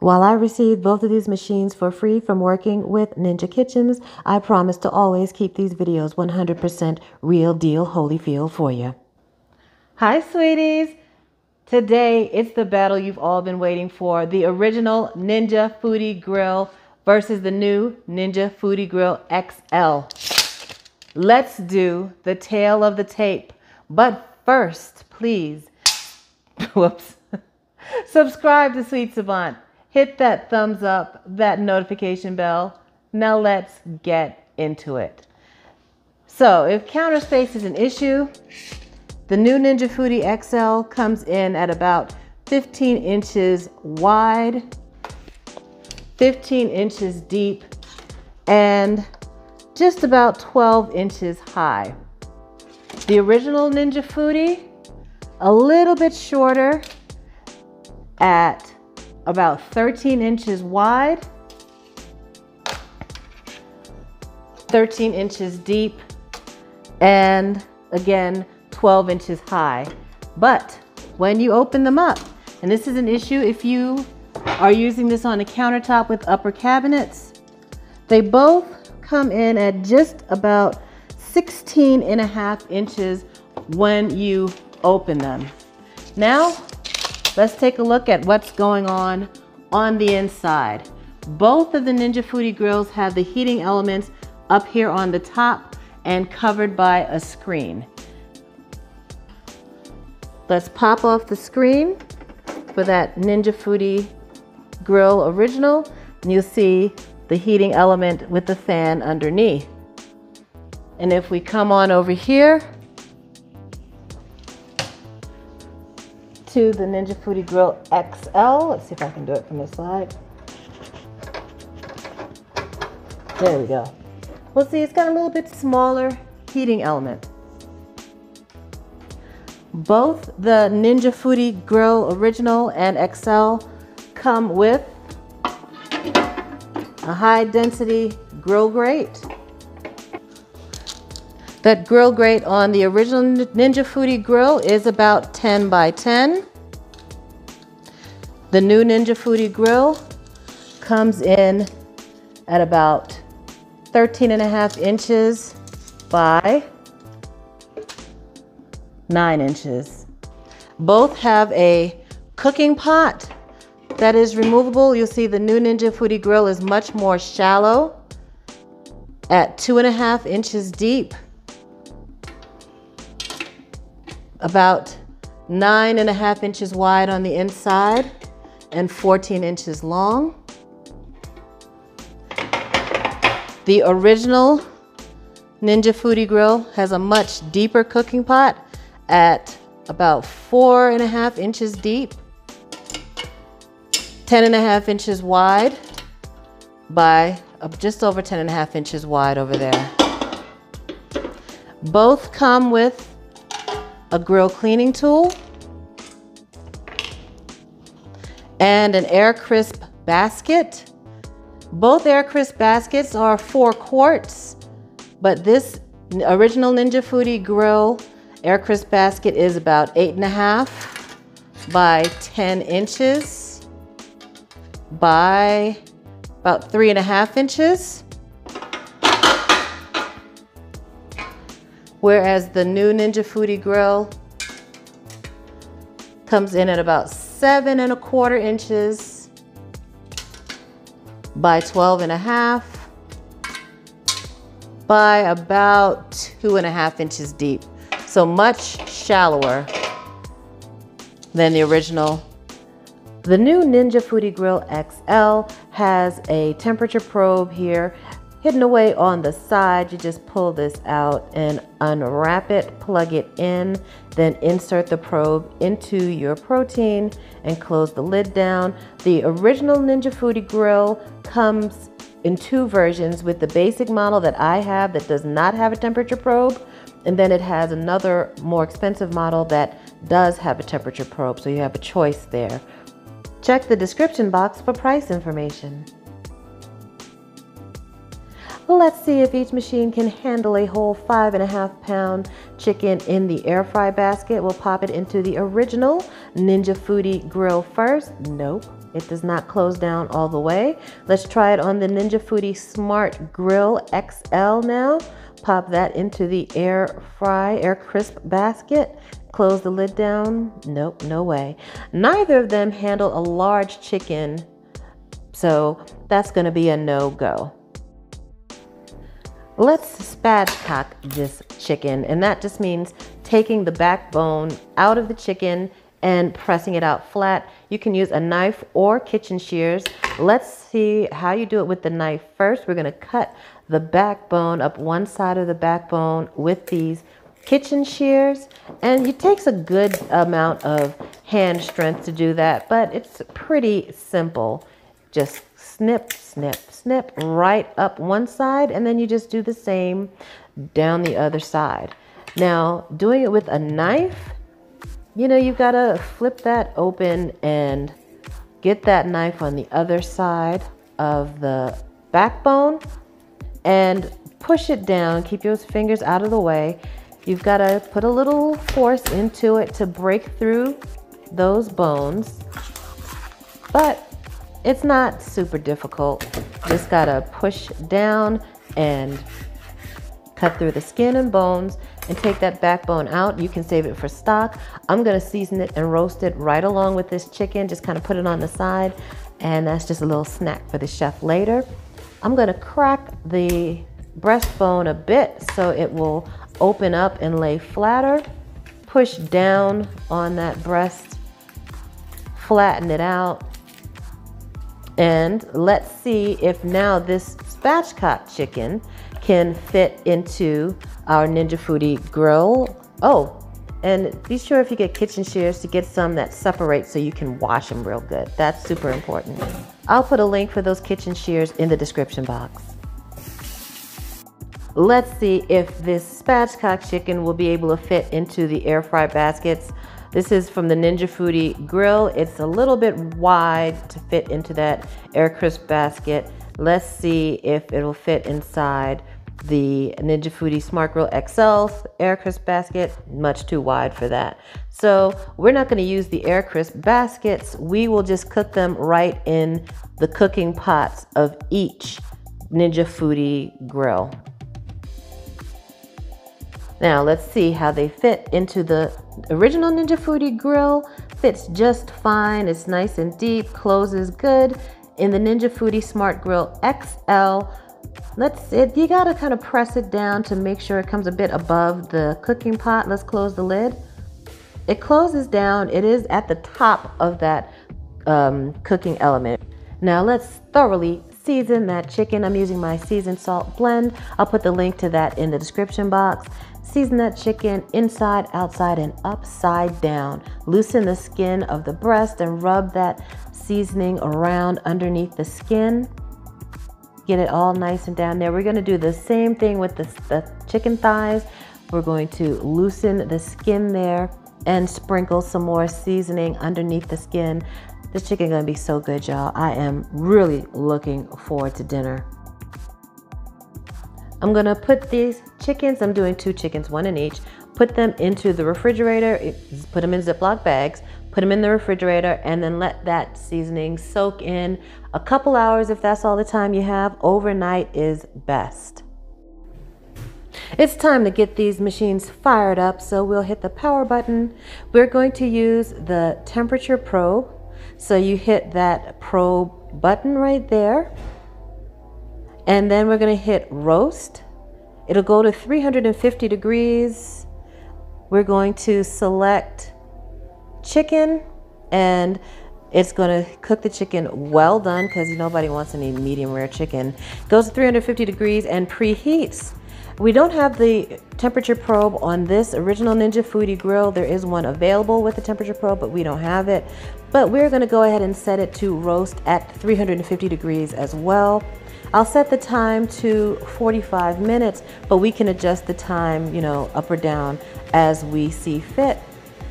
While I received both of these machines for free from working with Ninja Kitchens, I promise to always keep these videos 100% real deal Holyfield for you. Hi, sweeties. Today, it's the battle you've all been waiting for. The original Ninja Foodi Grill versus the new Ninja Foodi Grill XL. Let's do the tail of the tape. But first, please, subscribe to Sweet Savant. Hit that thumbs up, that notification bell. Now let's get into it. So if counter space is an issue, the new Ninja Foodi XL comes in at about 15 inches wide, 15 inches deep, and just about 12 inches high. The original Ninja Foodi, a little bit shorter at about 13 inches wide, 13 inches deep, and again, 12 inches high. But when you open them up, and this is an issue if you are using this on a countertop with upper cabinets, they both come in at just about 16.5 inches when you open them. Now, let's take a look at what's going on the inside. Both of the Ninja Foodi grills have the heating elements up here on the top and covered by a screen. Let's pop off the screen for that Ninja Foodi Grill original, and you'll see the heating element with the fan underneath. And if we come on over here to the Ninja Foodi Grill XL. Let's see if I can do it from this side. There we go. We'll see it's got a little bit smaller heating element. Both the Ninja Foodi Grill Original and XL come with a high density grill grate. That grill grate on the original Ninja Foodi Grill is about 10 by 10. The new Ninja Foodi Grill comes in at about 13.5 inches by 9 inches. Both have a cooking pot that is removable. You'll see the new Ninja Foodi Grill is much more shallow at 2.5 inches deep, about 9.5 inches wide on the inside and 14 inches long. The original Ninja Foodi Grill has a much deeper cooking pot at about 4.5 inches deep, 10.5 inches wide by just over 10.5 inches wide over there. Both come with a grill cleaning tool and an air crisp basket. Both air crisp baskets are 4 quarts, but this original Ninja Foodi Grill air crisp basket is about 8.5 by 10 inches by about 3.5 inches. Whereas the new Ninja Foodi Grill comes in at about 7.25 inches by 12.5 by about 2.5 inches deep. So much shallower than the original. The new Ninja Foodi Grill XL has a temperature probe here hidden away on the side. You just pull this out and unwrap it, plug it in, then insert the probe into your protein and close the lid down. The original Ninja Foodi Grill comes in 2 versions, with the basic model that I have that does not have a temperature probe, and then it has another more expensive model that does have a temperature probe, so you have a choice there. Check the description box for price information. Let's see if each machine can handle a whole 5.5 pound chicken in the air fry basket. We'll pop it into the original Ninja Foodi Grill first. Nope. It does not close down all the way. Let's try it on the Ninja Foodi Smart Grill XL now. Pop that into the air crisp basket. Close the lid down. Nope, no way. Neither of them handle a large chicken, so that's going to be a no-go. Let's spatchcock this chicken, and that just means taking the backbone out of the chicken and pressing it out flat. You can use a knife or kitchen shears. Let's see how you do it with the knife first. We're going to cut the backbone up one side of the backbone with these kitchen shears, and it takes a good amount of hand strength to do that, but it's pretty simple. Just snip, snip, snip right up one side, and then you just do the same down the other side. Now, doing it with a knife, you know, you've got to flip that open and get that knife on the other side of the backbone and push it down. Keep your fingers out of the way. You've got to put a little force into it to break through those bones, but it's not super difficult. Just got to push down and cut through the skin and bones and take that backbone out. You can save it for stock. I'm going to season it and roast it right along with this chicken. Just kind of put it on the side, and that's just a little snack for the chef later. I'm going to crack the breastbone a bit so it will open up and lay flatter. Push down on that breast, flatten it out, and let's see if now this spatchcock chicken can fit into our Ninja Foodi grill. Oh, and be sure if you get kitchen shears to get some that separate so you can wash them real good. That's super important. I'll put a link for those kitchen shears in the description box. Let's see if this spatchcock chicken will be able to fit into the air fry baskets. This is from the Ninja Foodi grill. It's a little bit wide to fit into that air crisp basket. Let's see if it'll fit inside the Ninja Foodi Smart Grill XL air crisp basket. Much too wide for that. So we're not going to use the air crisp baskets. We will just cook them right in the cooking pots of each Ninja Foodi grill. Now let's see how they fit into the original Ninja Foodi grill. Fits just fine. It's nice and deep, closes good. In the Ninja Foodi Smart Grill XL, you gotta kind of press it down to make sure it comes a bit above the cooking pot. Let's close the lid. It closes down. It is at the top of that cooking element. Now let's thoroughly season that chicken. I'm using my seasoned salt blend. I'll put the link to that in the description box. Season that chicken inside, outside, and upside down. Loosen the skin of the breast and rub that seasoning around underneath the skin. Get it all nice and down there. We're going to do the same thing with the chicken thighs. We're going to loosen the skin there and sprinkle some more seasoning underneath the skin. This chicken is going to be so good, y'all. I am really looking forward to dinner. I'm going to put these chickens, I'm doing 2 chickens, 1 in each, put them into the refrigerator, put them in Ziploc bags, put them in the refrigerator, and then let that seasoning soak in a couple hours if that's all the time you have. Overnight is best. It's time to get these machines fired up, so we'll hit the power button. We're going to use the temperature probe. So you hit that probe button right there. And then we're going to hit roast. It'll go to 350 degrees. We're going to select chicken, and it's going to cook the chicken well done because nobody wants any medium rare chicken. Goes to 350 degrees and preheats. We don't have the temperature probe on this original Ninja Foodi grill. There is one available with the temperature probe, but we don't have it. But we're going to go ahead and set it to roast at 350 degrees as well. I'll set the time to 45 minutes, but we can adjust the time, up or down as we see fit.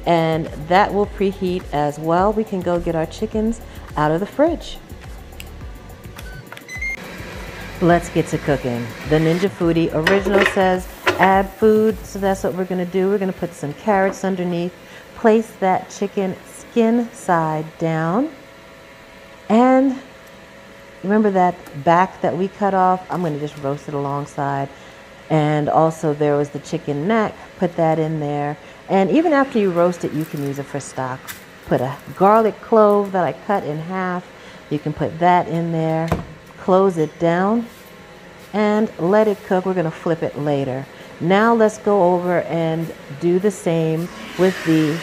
And that will preheat as well. We can go get our chickens out of the fridge. Let's get to cooking. The Ninja Foodi original says add food, so that's what we're going to do. We're going to put some carrots underneath, place that chicken skin side down, And remember that back that we cut off? I'm going to just roast it alongside. And also there was the chicken neck. Put that in there. And even after you roast it, you can use it for stock. Put a garlic clove that I cut in half. You can put that in there. Close it down and let it cook. We're going to flip it later. Now let's go over and do the same with the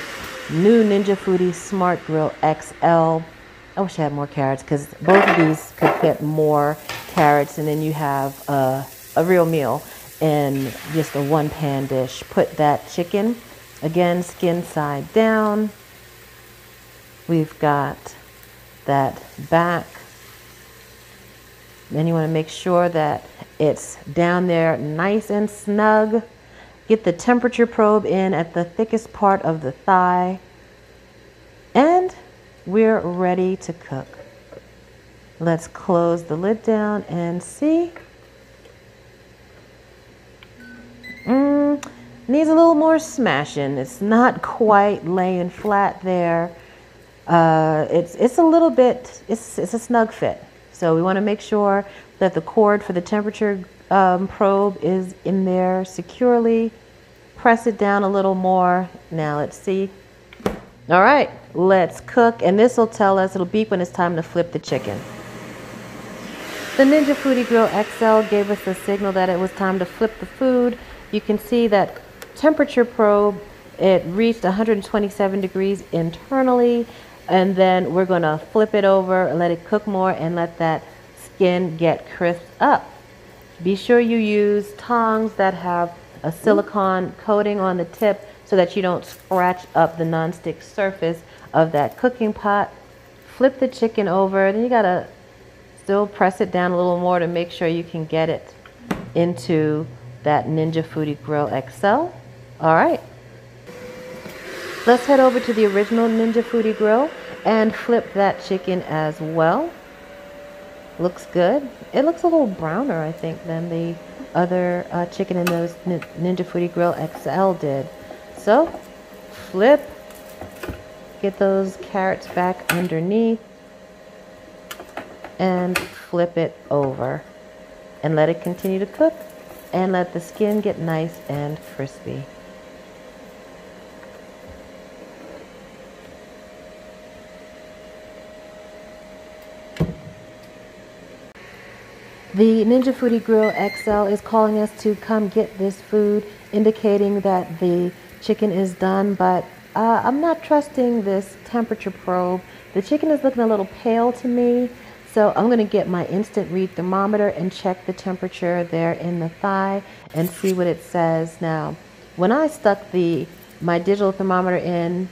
new Ninja Foodi Smart Grill XL. I wish I had more carrots because both of these could fit more carrots, and then you have a real meal in just a one-pan dish. Put that chicken, again, skin side down. We've got that back. Then you want to make sure that it's down there nice and snug. Get the temperature probe in at the thickest part of the thigh. And we're ready to cook. Let's close the lid down and see. Needs a little more smashing. It's not quite laying flat there. It's a little bit, it's a snug fit. So we want to make sure that the cord for the temperature probe is in there securely. Press it down a little more. Now let's see. All right, let's cook. And this will tell us, it'll beep when it's time to flip the chicken. The Ninja Foodi Grill XL gave us the signal that it was time to flip the food. You can see that temperature probe, it reached 127 degrees internally. And then we're going to flip it over, let it cook more, and let that skin get crisped up. Be sure you use tongs that have a silicone coating on the tip so that you don't scratch up the nonstick surface of that cooking pot. Flip the chicken over, then you got to still press it down a little more to make sure you can get it into that Ninja Foodi Grill XL. All right. Let's head over to the original Ninja Foodi Grill and flip that chicken as well. Looks good. It looks a little browner, I think, than the other chicken in those Ninja Foodi Grill XL did. So, flip. Get those carrots back underneath. And flip it over. And let it continue to cook. And let the skin get nice and crispy. The Ninja Foodi Grill XL is calling us to come get this food, indicating that the chicken is done, but I'm not trusting this temperature probe. The chicken is looking a little pale to me, so I'm going to get my instant read thermometer and check the temperature there in the thigh and see what it says. Now, when I stuck my digital thermometer in,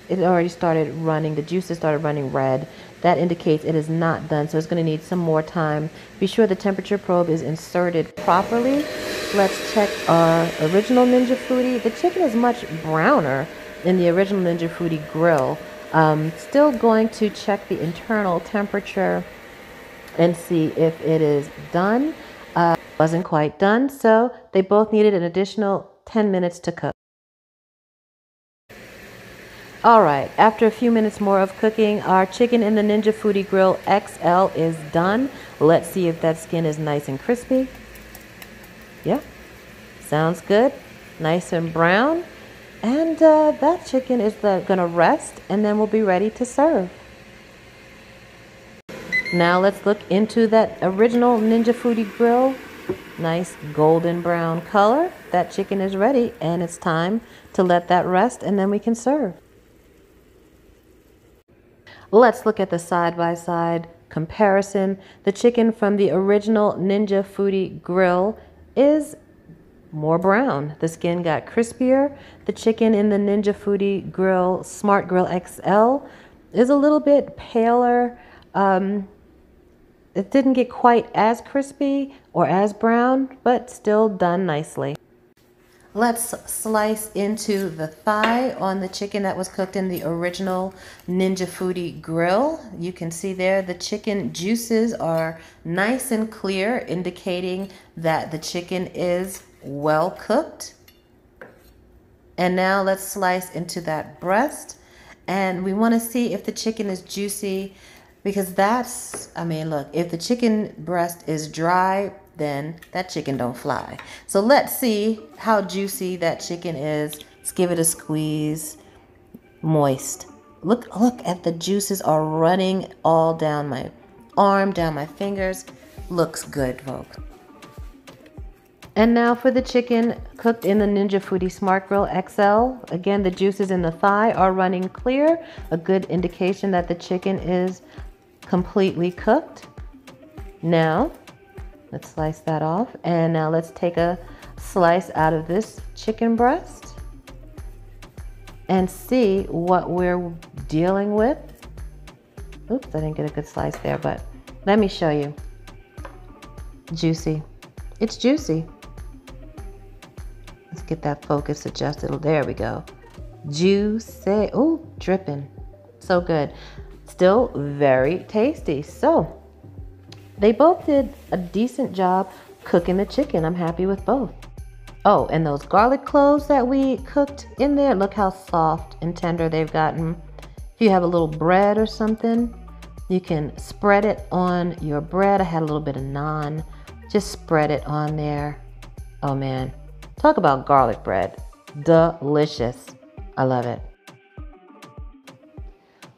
it already started running, the juices started running red. That indicates it is not done, so it's going to need some more time. Be sure the temperature probe is inserted properly. Let's check our original Ninja Foodi. The chicken is much browner than the original Ninja Foodi Grill. Still going to check the internal temperature and see if it is done. Wasn't quite done, so they both needed an additional 10 minutes to cook. All right, after a few minutes more of cooking, our chicken in the Ninja Foodi Grill XL is done. Let's see if that skin is nice and crispy. Yeah, sounds good. Nice and brown. And that chicken is gonna rest, and then we'll be ready to serve. Now let's look into that original Ninja Foodi Grill. Nice golden brown color. That chicken is ready, and it's time to let that rest, and then we can serve. Let's look at the side-by-side comparison. The chicken from the original Ninja Foodi Grill is more brown. The skin got crispier. The chicken in the Ninja Foodi Grill Smart Grill XL is a little bit paler. It didn't get quite as crispy or as brown, but still done nicely. Let's slice into the thigh on the chicken that was cooked in the original Ninja Foodi Grill. You can see there the chicken juices are nice and clear, indicating that the chicken is well cooked. And now let's slice into that breast. And we want to see if the chicken is juicy. Because that's, I mean, look, if the chicken breast is dry, then that chicken don't fly. So let's see how juicy that chicken is. Let's give it a squeeze. Moist. Look at the juices are running all down my arm, down my fingers. Looks good, folks. And now for the chicken cooked in the Ninja Foodi Smart Grill XL. Again, the juices in the thigh are running clear, a good indication that the chicken is completely cooked. Now, let's slice that off. And now let's take a slice out of this chicken breast and see what we're dealing with. Oops, I didn't get a good slice there, but let me show you. Juicy. It's juicy. Let's get that focus adjusted. There we go. Juicy. Oh, dripping. So good. Still very tasty. So they both did a decent job cooking the chicken. I'm happy with both. Oh, and those garlic cloves that we cooked in there, look how soft and tender they've gotten. If you have a little bread or something, you can spread it on your bread. I had a little bit of naan. Just spread it on there. Oh man, talk about garlic bread. Delicious. I love it.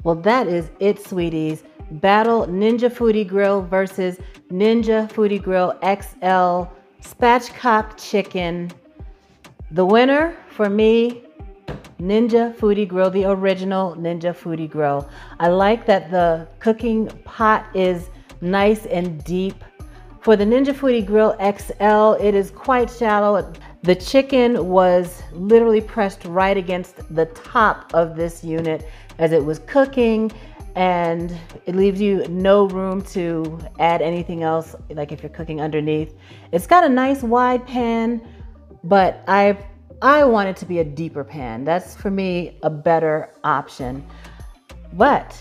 Well, that is it, sweeties. Battle Ninja Foodi Grill versus Ninja Foodi Grill XL Spatchcock chicken. The winner for me, Ninja Foodi Grill, the original Ninja Foodi Grill. I like that the cooking pot is nice and deep. For the Ninja Foodi Grill XL, it is quite shallow. The chicken was literally pressed right against the top of this unit as it was cooking, and it leaves you no room to add anything else, like if you're cooking underneath. It's got a nice wide pan, but I want it to be a deeper pan. That's for me a better option. But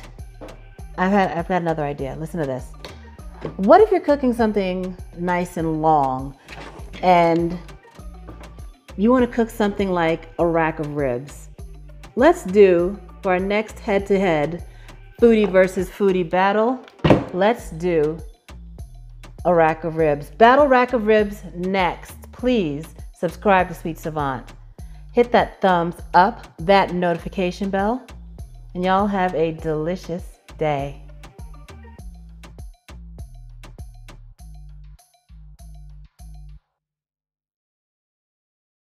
I've got another idea. Listen to this. What if you're cooking something nice and long and you want to cook something like a rack of ribs? Let's do, for our next head-to-head foodie versus foodie battle, let's do a rack of ribs. Battle rack of ribs next. Please subscribe to Sweet Savant. Hit that thumbs up, that notification bell, and y'all have a delicious day.